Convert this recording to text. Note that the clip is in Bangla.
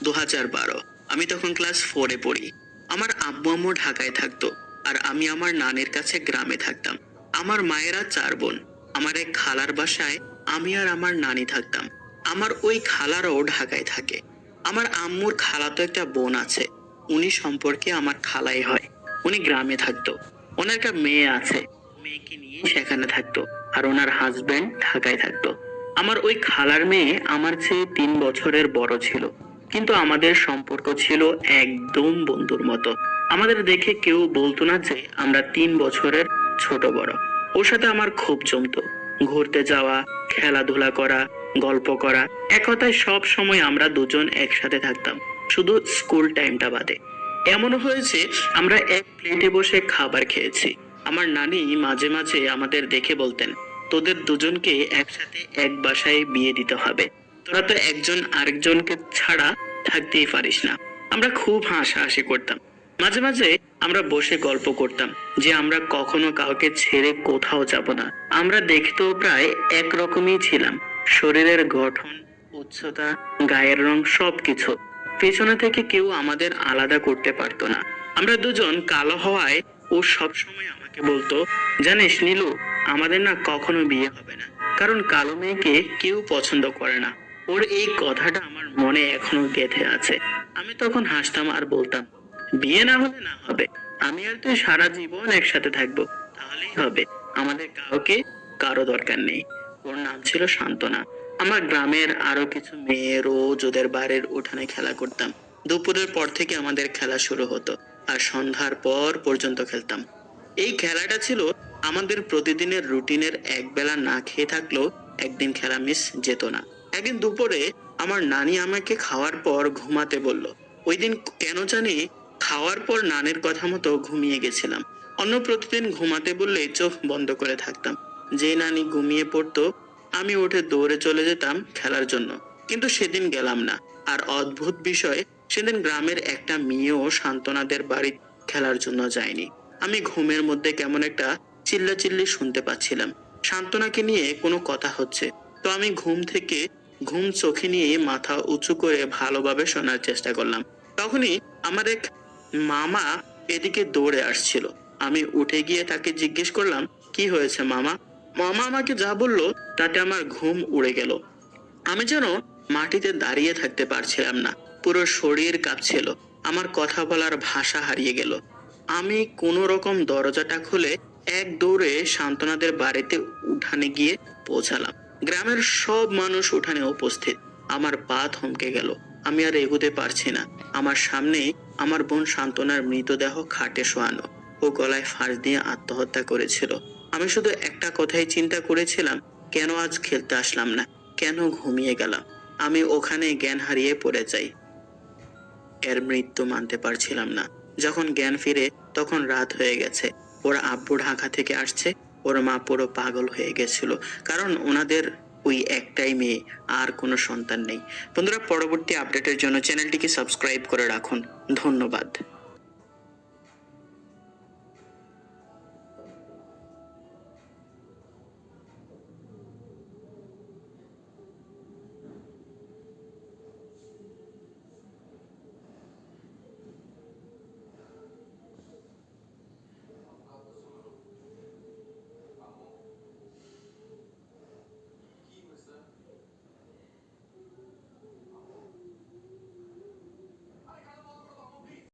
2012। আমি তখন ক্লাস 4-এ পড়ি। আমার আব্বু আম্মু ঢাকায় থাকতো আর আমি আমার নানির কাছে গ্রামে থাকতাম। আমার মায়েরা 4 বোন। আমার এক খালার বাসায় আমি আর আমার নানি থাকতাম। আমার ওই খালারও ঢাকায় থাকে। আমার আম্মুর খালাতো একটা বোন আছে। উনি সম্পর্কে আমার খালাই হয়। উনি গ্রামে থাকতো। ওনার একটা মেয়ে আছে। মেয়েকে নিয়ে সেখানে থাকতো। আর ওনার হাজবেন্ড ঢাকায় থাকতো। আমার ওই খালার মেয়ে আমার চেয়ে 3 বছরের বড় ছিল, কিন্তু আমাদের সম্পর্ক ছিল একদম বন্ধুর মতো। আমাদের দেখে কেউ বলতো না যে আমরা 3 বছরের ছোট বড়। ওর সাথে আমার খুব জমতো। ঘুরতে যাওয়া, খেলাধুলা করা, গল্প করা, এক কথায় সব সময় আমরা দুজন একসাথে থাকতাম, শুধু স্কুল টাইমটা বাদে। এমনও হয়েছে আমরা এক প্লেটে বসে খাবার খেয়েছি। আমার নানি মাঝে মাঝে আমাদের দেখে বলতেন, তোদের দুজনকে একসাথে এক বাসায় বিয়ে দিতে হবে, তোরা তো একজন আরেকজনকে ছাড়া থাকতেই পারিস না। আমরা খুব হাসাহাসি করতাম। মাঝে মাঝে আমরা বসে গল্প করতাম যে আমরা কখনো কাউকে ছেড়ে কোথাও যাব না। আমরা দেখতেও প্রায় একরকমই ছিলাম, শরীরের গঠন, উচ্চতা, গায়ের রং সবকিছু। পেছনে থেকে কেউ আমাদের আলাদা করতে পারতো না। আমরা দুজন কালো হওয়ায় ও সবসময় আমাকে বলতো, জানিস নীলু, আমাদের না কখনো বিয়ে হবে না, কারণ কালো মেয়েকে কেউ পছন্দ করে না। ওর এই কথাটা আমার মনে এখনো গেঁথে আছে। আমি তখন হাসতাম আর বলতাম, বিয়ে না হলে না হবে, আমি আর তুই সারা জীবন একসাথে থাকবো, তাহলেই হবে। আমাদের কাউকে কারো দরকার নেই। ওর নাম ছিল সান্ত্বনা। আমার গ্রামের আরো কিছু মেয়ে রোজ ওদের বাড়ির উঠানে খেলা করতাম। দুপুরের পর থেকে আমাদের খেলা শুরু হতো আর সন্ধ্যার পর পর্যন্ত খেলতাম। এই খেলাটা ছিল আমাদের প্রতিদিনের রুটিনের। এক বেলা না খেয়ে থাকলেও একদিন খেলা মিস যেত না। একদিন দুপুরে আমার নানি আমাকে খাওয়ার পর ঘুমাতে বলল। ওই দিন কেন জানি খাওয়ার পর নানির কথা মতো ঘুমিয়ে গেছিলাম। অন্য প্রতিদিন ঘুমাতে বললে চোখ বন্ধ করে থাকতাম। যে নানি ঘুমিয়ে পড়তো, আমি উঠে দৌড়ে চলে যেতাম খেলার জন্য। কিন্তু সেদিন গেলাম না। আর অদ্ভুত বিষয়, সেদিন গ্রামের একটা মেয়েও সান্ত্বনাদের বাড়ি খেলার জন্য যায়নি। আমি ঘুমের মধ্যে কেমন একটা চিল্লাচিল্লি শুনতে পাচ্ছিলাম। সান্ত্বনাকে নিয়ে কোনো কথা হচ্ছে। তো আমি ঘুম চোখে নিয়ে মাথা উঁচু করে ভালোভাবে শোনার চেষ্টা করলাম। তখনই আমার এক মামা এদিকে দৌড়ে আসছিল। আমি উঠে গিয়ে তাকে জিজ্ঞেস করলাম, কি হয়েছে মামা? মামা আমাকে যা বললো তাতে আমার ঘুম উড়ে গেল। আমি যেন মাটিতে দাঁড়িয়ে থাকতে পারছিলাম না। পুরো শরীর কাঁপছিল। আমার কথা বলার ভাষা হারিয়ে গেল। আমি কোনো রকম দরজাটা খুলে এক দৌড়ে সান্ত্বনাদের বাড়িতে উঠানে গিয়ে পৌঁছালাম। গ্রামের সব মানুষ উঠানে উপস্থিত। আমার পা থমকে গেল। আমি আর এগোতে পারছি না। আমার সামনে আমার বোন সান্ত্বনার মৃতদেহ খাটে শোয়ানো। ও গলায় ফাঁস দিয়ে আত্মহত্যা করেছিল। আমি শুধু একটা কথাই চিন্তা করেছিলাম, কেন আজ খেলতে আসলাম না, কেন ঘুমিয়ে গেলাম। আমি ওখানে জ্ঞান হারিয়ে পড়ে যাই। এর মৃত্যু মানতে পারছিলাম না। যখন জ্ঞান ফিরে তখন রাত হয়ে গেছে। ওর আব্বু ঢাকা থেকে আসছে। ওর মা পুরো পাগল হয়ে গেছিল, কারণ ওনাদের ওই একটাই মেয়ে, আর কোনো সন্তান নেই। বন্ধুরা, পরবর্তী আপডেটের জন্য চ্যানেলটিকে সাবস্ক্রাইব করে রাখুন। ধন্যবাদ।